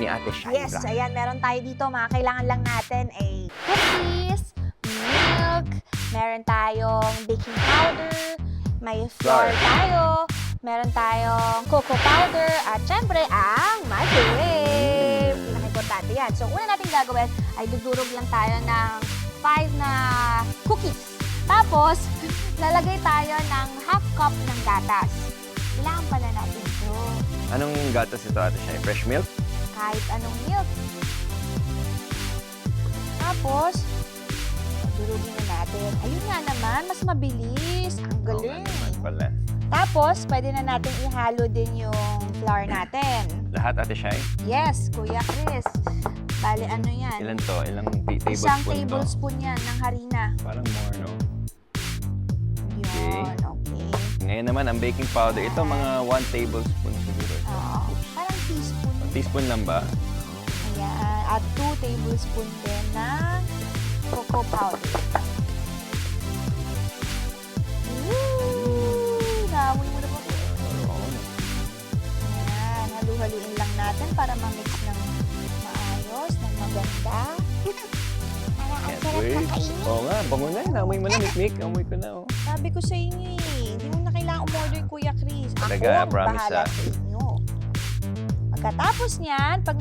ni Ate Shaira. Yes, ayan, meron tayo dito. Mga kailangan lang natin ay cookies, milk, meron tayong baking powder, may flour tayo, meron tayong cocoa powder, at syempre, ang microwave. Pinaka-importante yan. So, una natin gagawin ay dudurog lang tayo ng 5 na cookies. Tapos, lalagay tayo ng half cup ng gatas. Kailangan pala natin ito. Anong gatas ito, Ate Shaira? Fresh milk? Kahit anong milk. Tapos, durugin na natin. Ayun nga naman, mas mabilis. Ang galing. Oo nga naman pala. Tapos, pwede na natin ihalo din yung flour natin. Lahat, Ate Shaira? Yes, Kuya Chris. Bale, ano yan? Ilan to? Ilang tablespoon Isang to? tablespoon yan ng harina. Parang more, no? Yun, okay. Ngayon naman, ang baking powder. Ito, mga 1 tablespoon siguro. Oo, parang teaspoon. Teaspoon lang ba? Ayan. At 2 tablespoon din ng cocoa powder. Woo! Naamoy mo na ba? Oo. Ayan. Halu-haluin lang natin para ma-mix ng maayos, ng maganda. Para ang Can't sarap wait. makainin. Oo nga, bango na. Naamoy mo na, Mikmik. Amoy ko na, oh. Sabi ko sa inyo eh, hindi mo na kailangan umorder, Kuya Chris. Talaga, Ako ang promise, bahala ah. sa inyo. Pagkatapos niyan, pag